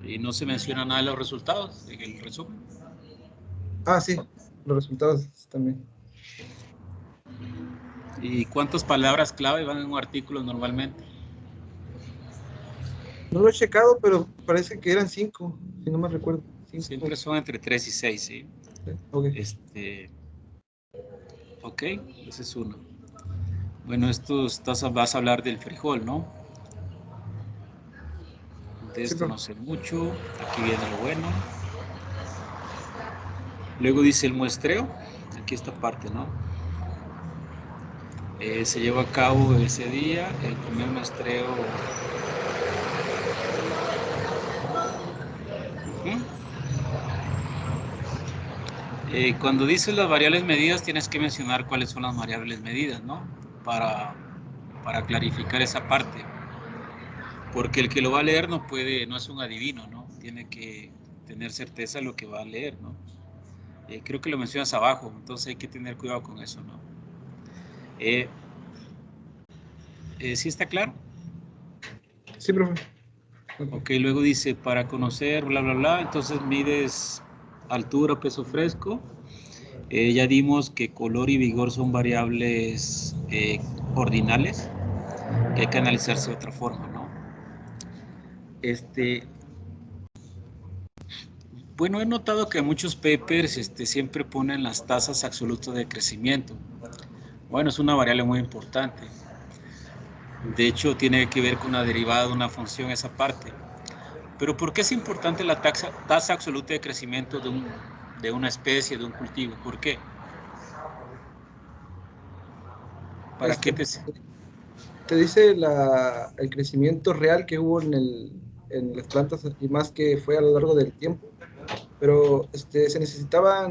Y no se menciona nada de los resultados en el resumen. Ah, sí, los resultados también. ¿Y cuántas palabras clave van en un artículo normalmente? No lo he checado, pero parece que eran 5, si no me recuerdo. 5. Siempre son entre 3 y 6, ¿sí? Ok. Ok, ese es uno. Bueno, vas a hablar del frijol, ¿no? De Sí, esto profe. no sé mucho. Aquí viene lo bueno. Luego dice el muestreo. Aquí esta parte, ¿no? Se llevó a cabo ese día el primer muestreo. Cuando dices las variables medidas, tienes que mencionar cuáles son las variables medidas, ¿no? Para clarificar esa parte. Porque el que lo va a leer no es un adivino, ¿no? Tiene que tener certeza de lo que va a leer, ¿no? Creo que lo mencionas abajo, entonces hay que tener cuidado con eso, ¿no? ¿Sí está claro? Sí, profe. Ok, luego dice, para conocer, bla, bla, bla, entonces mides altura, peso fresco. Ya dimos que color y vigor son variables ordinales, que hay que analizarse de otra forma, ¿no? Bueno, he notado que muchos papers siempre ponen las tasas absolutas de crecimiento. Bueno, es una variable muy importante. De hecho, tiene que ver con una derivada de una función esa parte. Pero ¿por qué es importante la tasa absoluta de crecimiento de una especie, de un cultivo? ¿Por qué? ¿Para qué te dice el crecimiento real que hubo en las plantas y más que fue a lo largo del tiempo? Pero se necesitaba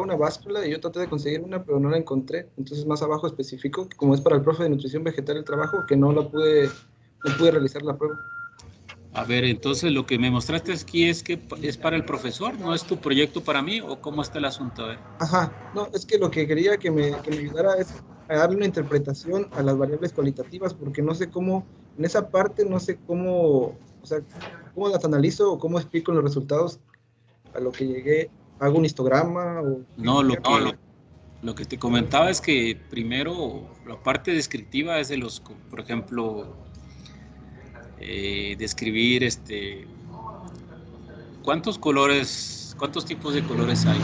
una báscula y yo traté de conseguir una, pero no la encontré. Entonces más abajo especifico que como es para el profe de nutrición vegetal el trabajo, que no pude realizar la prueba. A ver, entonces lo que me mostraste aquí es que es para el profesor, ¿no es tu proyecto para mí o cómo está el asunto? A ver. Ajá, no, es que lo que quería que me ayudara es a darle una interpretación a las variables cualitativas, porque no sé cómo, en esa parte no sé cómo, o sea, cómo las analizo o cómo explico los resultados a lo que llegué. ¿Hago un histograma? No, lo que te comentaba es que primero la parte descriptiva es de los, por ejemplo, describir cuántos tipos de colores hay.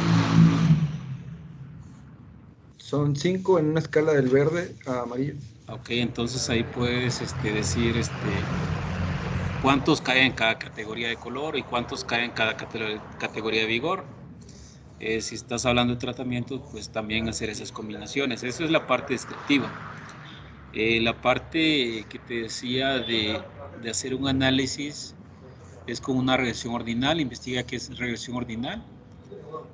Son 5 en una escala del verde a amarillo. Ok, entonces ahí puedes decir cuántos caen en cada categoría de color y cuántos caen en cada categoría de vigor. Si estás hablando de tratamiento, pues también hacer esas combinaciones. Eso es la parte descriptiva. La parte que te decía de hacer un análisis es como una regresión ordinal. Investiga qué es regresión ordinal.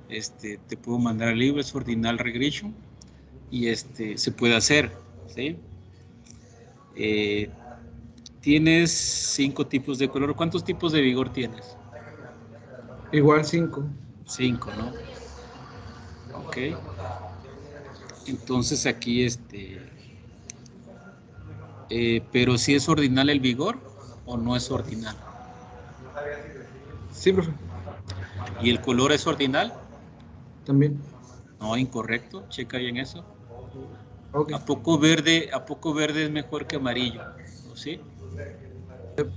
Te puedo mandar el libro, es Ordinal Regression, y se puede hacer, ¿sí? Tienes 5 tipos de color. ¿Cuántos tipos de vigor tienes? Igual 5. 5, ¿no? Ok. Entonces aquí pero si es ordinal el vigor o no es ordinal. Sí, profe. ¿Y el color es ordinal? También. No, incorrecto. Checa bien eso. Okay. ¿A poco verde es mejor que amarillo? ¿O sí?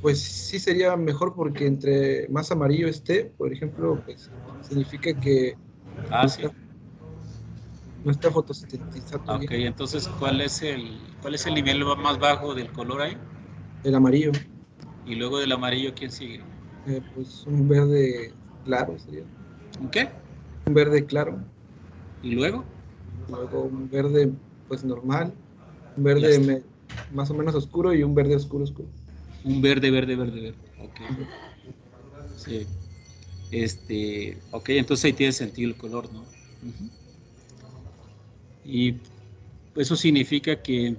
Pues sí sería mejor porque entre más amarillo esté, por ejemplo, pues significa que Sí. no está fotosintetizando Ok, bien entonces ¿cuál es el nivel más bajo del color ahí? el amarillo. Y luego del amarillo, ¿quién sigue? Pues un verde claro sería. ¿Un qué? Un verde claro. ¿Y luego? Luego un verde pues normal. Un Ya verde está. más o menos oscuro y un verde oscuro. Un verde. Ok. Sí. Ok, entonces ahí tiene sentido el color, ¿no? Uh-huh. Y eso significa que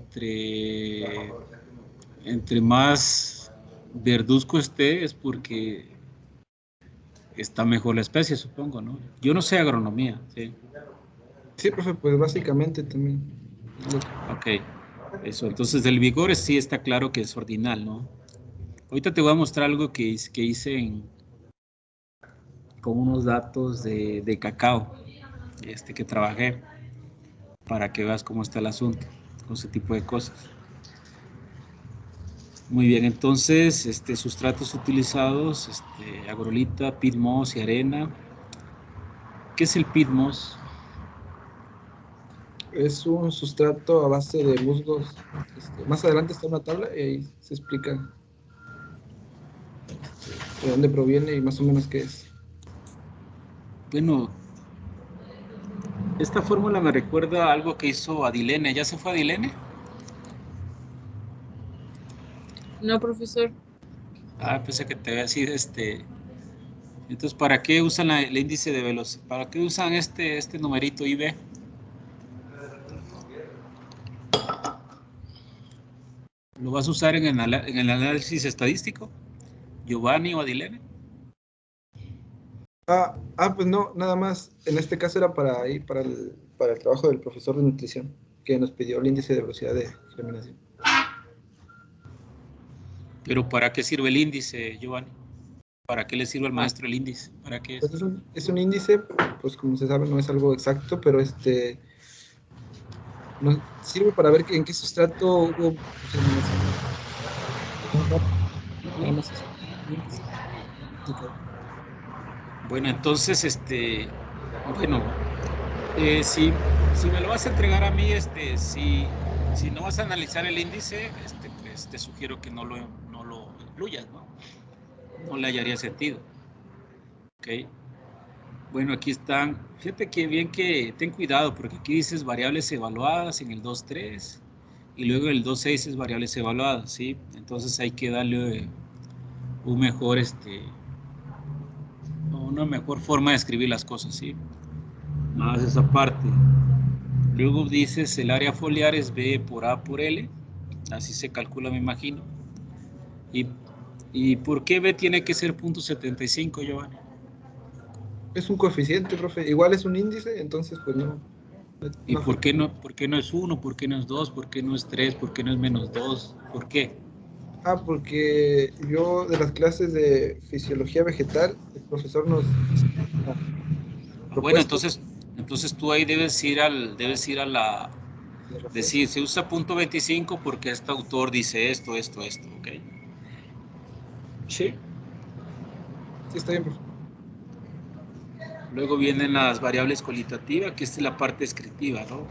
entre más verduzco esté es porque está mejor la especie, supongo, ¿no? Yo no sé agronomía, ¿sí? Sí, profe, pues básicamente también. Ok, eso. Entonces el vigor sí está claro que es ordinal, ¿no? Ahorita te voy a mostrar algo que hice con unos datos de cacao, que trabajé, para que veas cómo está el asunto, con ese tipo de cosas. Muy bien, entonces, sustratos utilizados, agrolita, peat moss y arena. ¿Qué es el peat moss? Es un sustrato a base de musgos. Más adelante está una tabla y ahí se explica de dónde proviene y más o menos qué es. Bueno, esta fórmula me recuerda a algo que hizo Adilene. ¿Ya se fue Adilene? No, profesor. Ah, pensé que te había sido Entonces, ¿para qué usan el índice de velocidad? ¿Para qué usan este numerito IB? ¿Lo vas a usar en el análisis estadístico? ¿Giovanni o Adilene? Pues no, nada más. En este caso era para el trabajo del profesor de nutrición, que nos pidió el índice de velocidad de germinación. ¿Pero para qué sirve el índice, Giovanni? ¿Para qué le sirve al maestro el índice? ¿Para qué es? Pues es un índice, pues como se sabe no es algo exacto, pero nos sirve para ver en qué sustrato hubo germinación. Nada más eso. Bueno, entonces, bueno, si me lo vas a entregar a mí, si no vas a analizar el índice, pues te sugiero que no lo incluyas, ¿no? No le hallaría sentido. Ok. Bueno, aquí están. Fíjate que bien que ten cuidado, porque aquí dices variables evaluadas en el 2.3 y luego el 2.6 es variables evaluadas, ¿sí? Entonces hay que darle un mejor, una mejor forma de escribir las cosas, ¿sí? Más esa parte. Luego dices el área foliar es B por A por L, así se calcula, me imagino. ¿Y por qué B tiene que ser 0.75, Giovanni? Es un coeficiente, profe. Igual es un índice, entonces pues no. ¿Y por qué no es 1? ¿Por qué no es 2? ¿Por qué no es 3? ¿Por qué no es menos 2? ¿Por qué? Porque yo de las clases de fisiología vegetal, el profesor nos... Bueno, entonces tú ahí debes ir a la... Decir, se usa .25 porque este autor dice esto, ¿ok? Sí. Sí, está bien, profe. Luego vienen las variables cualitativas, que esta es la parte descriptiva, ¿no?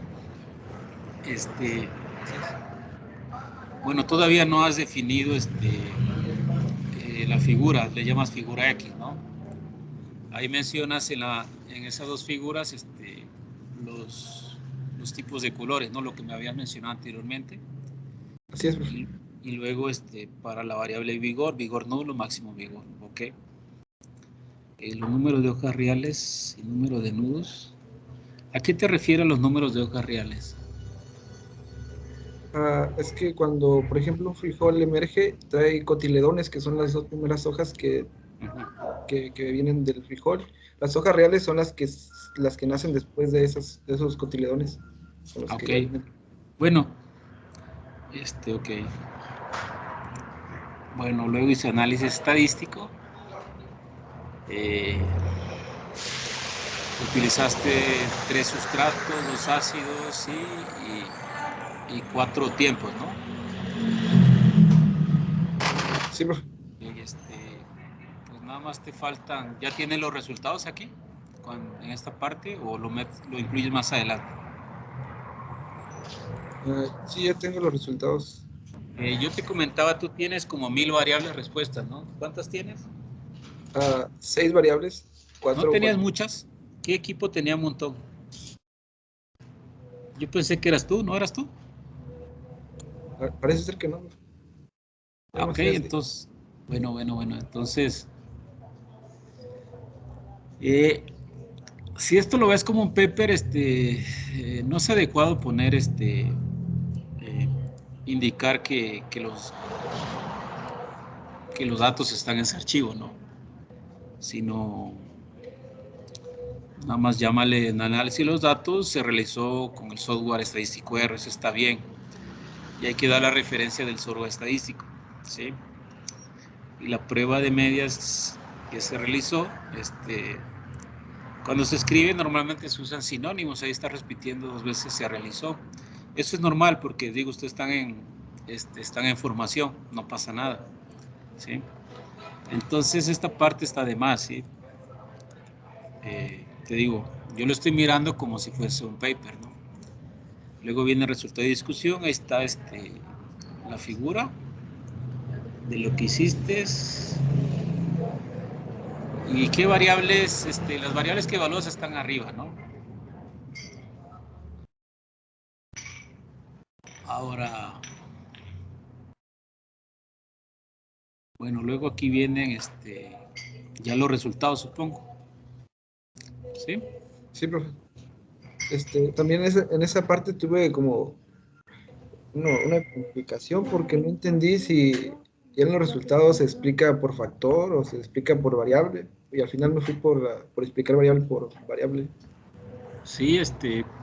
Bueno, todavía no has definido la figura, le llamas figura X, ¿no? Ahí mencionas en esas dos figuras los tipos de colores, ¿no? Lo que me habías mencionado anteriormente. Así es. Y luego para la variable vigor nulo, máximo vigor, ¿ok? Los números de hojas reales y número de nudos. ¿A qué te refieres los números de hojas reales? Es que cuando, por ejemplo, un frijol emerge, trae cotiledones, que son las dos primeras hojas que vienen del frijol. Las hojas reales son las que nacen después de esos cotiledones. Ok. Bueno, ok. Bueno, luego hice análisis estadístico. Utilizaste 3 sustratos, 2 ácidos y 4 tiempos, ¿no? Sí, profe. Y pues nada más te faltan. ¿Ya tienes los resultados aquí? En esta parte o lo incluyes más adelante? Sí, ya tengo los resultados. Yo te comentaba, tú tienes como 1000 variables respuestas, ¿no? ¿Cuántas tienes? 6 variables. 4. ¿No tenías muchas? ¿Qué equipo tenía un montón? Yo pensé que eras tú, ¿no eras tú? Parece ser que no. Ok, entonces, bueno, entonces, si esto lo ves como un paper, no es adecuado poner, indicar que los datos están en ese archivo, ¿no? Sino, nada más llámale en análisis de los datos, se realizó con el software estadístico R, eso está bien. Y hay que dar la referencia del software estadístico, ¿sí? Y la prueba de medias que se realizó, cuando se escribe normalmente se usan sinónimos, ahí está repitiendo 2 veces se realizó. Eso es normal porque, digo, ustedes están en formación, no pasa nada, ¿sí? Entonces esta parte está de más, ¿sí? Te digo, yo lo estoy mirando como si fuese un paper, ¿no? Luego viene el resultado de discusión, ahí está la figura de lo que hiciste. ¿Y qué variables? Las variables que evalúas están arriba, ¿no? Ahora, bueno, luego aquí vienen ya los resultados, supongo. ¿Sí? Sí, profe. También en esa parte tuve como una complicación porque no entendí si ya en los resultados se explica por factor o se explica por variable. Y al final me fui por explicar variable por variable. Sí,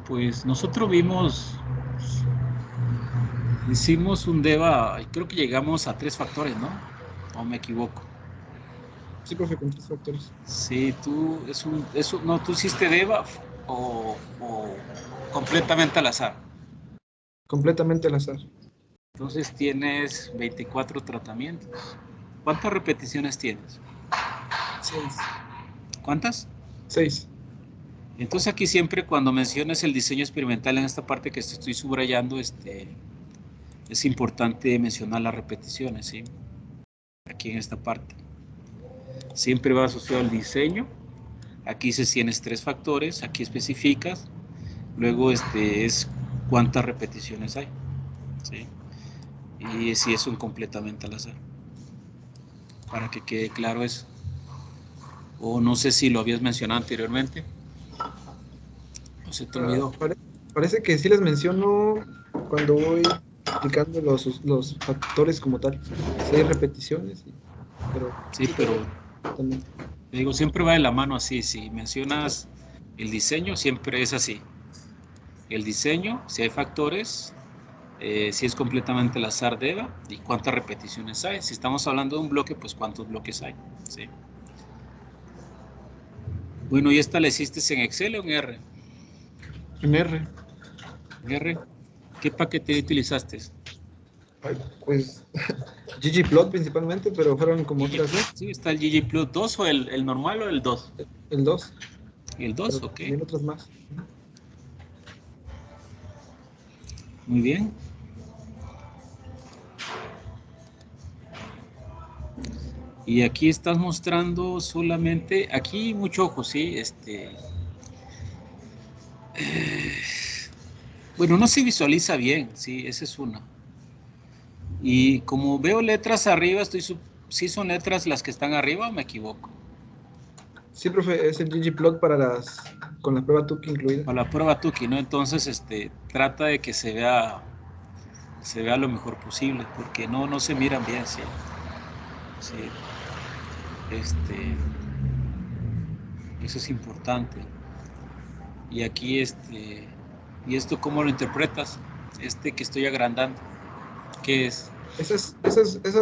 pues nosotros hicimos un DEVA, creo que llegamos a 3 factores, ¿no? ¿O me equivoco? Sí, profe, con 3 factores. Sí, tú hiciste DEVA o completamente al azar. Completamente al azar. Entonces tienes 24 tratamientos. ¿Cuántas repeticiones tienes? 6. ¿Cuántas? 6. Entonces aquí siempre cuando menciones el diseño experimental en esta parte que estoy subrayando, es importante mencionar las repeticiones, ¿sí? Aquí en esta parte. Siempre va asociado al diseño. Aquí dices tienes 3 factores, aquí especificas. Luego es cuántas repeticiones hay, ¿sí? Y si es un completamente al azar. Para que quede claro eso. O no sé si lo habías mencionado anteriormente. ¿O se te olvidó? Parece que sí les menciono cuando voy explicando los factores como tal. Sí hay repeticiones, pero también. Te digo, siempre va de la mano así. Si mencionas el diseño, siempre es así. El diseño, si hay factores, si es completamente al azar de EVA y cuántas repeticiones hay. Si estamos hablando de un bloque, pues cuántos bloques hay, ¿sí? Bueno, ¿y esta la hiciste en Excel o en R? En R. ¿En R? ¿Qué paquete utilizaste? Ay, pues ggplot principalmente, pero fueron como otras. Sí, está el ggplot 2 o el normal o el 2. El 2. El 2, pero ok. También otras más. Muy bien. Y aquí estás mostrando solamente, aquí mucho ojo, sí, bueno, no se visualiza bien, sí, esa es una. Y como veo letras arriba, ¿sí son letras las que están arriba o me equivoco? Sí, profe, es el ggplot con la prueba Tukey incluida. Para la prueba Tukey, ¿no? Entonces, trata de que se vea lo mejor posible, porque no se miran bien, sí. Sí. Eso es importante. Y aquí, ¿y esto cómo lo interpretas? Que estoy agrandando, ¿qué es? Esas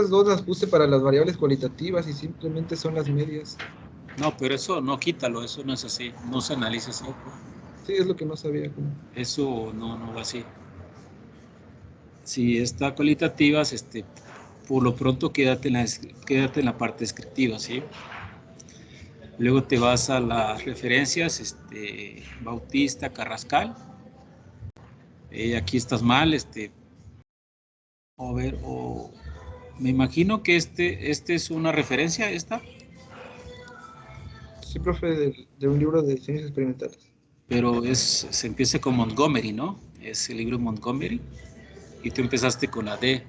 dos las puse para las variables cualitativas y simplemente son las medias. No, pero eso no quítalo, eso no es así, no se analiza así. Sí, es lo que no sabía. Eso no va así. Si está cualitativas, por lo pronto quédate en la parte descriptiva, ¿sí? Luego te vas a las referencias, Bautista, Carrascal. Aquí estás mal, a ver, me imagino que es una referencia, esta. Sí, profe, de un libro de diseños experimentales. Pero se empieza con Montgomery, ¿no? Es el libro Montgomery. y tú empezaste con la D.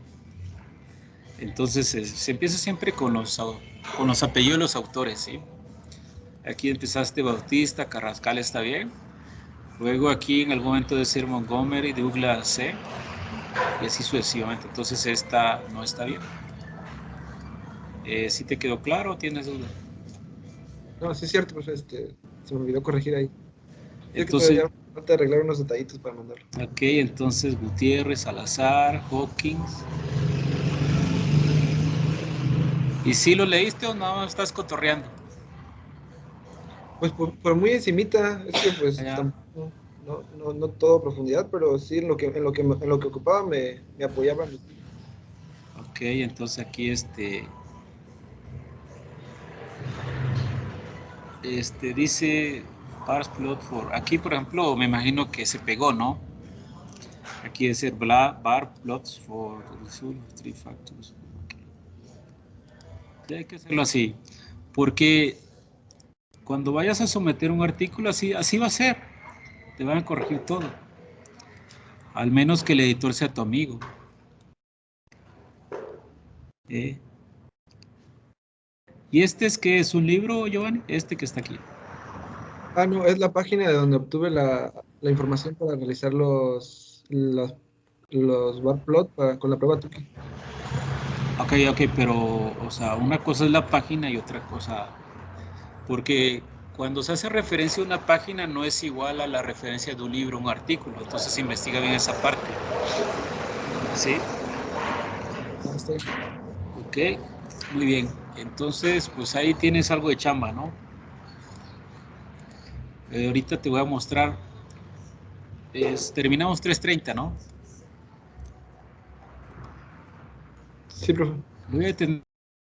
Entonces se empieza siempre con los apellidos de los autores, ¿sí? Aquí empezaste Bautista, Carrascal está bien. Luego aquí en algún momento debe ser Montgomery, Douglas C. Y así sucesivamente. Entonces esta no está bien. ¿Sí te quedó claro o tienes duda? No, sí es cierto, pues se me olvidó corregir ahí. Entonces, todavía falta arreglar unos detallitos para mandarlo. ok, entonces Gutiérrez, Salazar, Hawkins. ¿Y si lo leíste o no estás cotorreando? Pues por muy encimita, es que pues tampoco, no todo a profundidad, pero sí en lo que ocupaba me apoyaba. Ok, entonces aquí dice parse plot for, aquí por ejemplo me imagino que se pegó, ¿no? Aquí debe ser bar plots for the result of three factors. Okay. Sí, hay que hacerlo así, porque cuando vayas a someter un artículo así va a ser, te van a corregir todo, al menos que el editor sea tu amigo. ¿Y este es qué es un libro, Giovanni? Este que está aquí. Ah, no, es la página de donde obtuve la información para realizar los bar plot con la prueba Tukey. Ok, pero, o sea, una cosa es la página y otra cosa, porque cuando se hace referencia a una página no es igual a la referencia de un libro, un artículo, entonces se investiga bien esa parte. ¿Sí? Ok, muy bien. Entonces, pues ahí tienes algo de chamba, ¿no? Ahorita te voy a mostrar. Terminamos 3:30, ¿no? Sí, profe. Voy a tener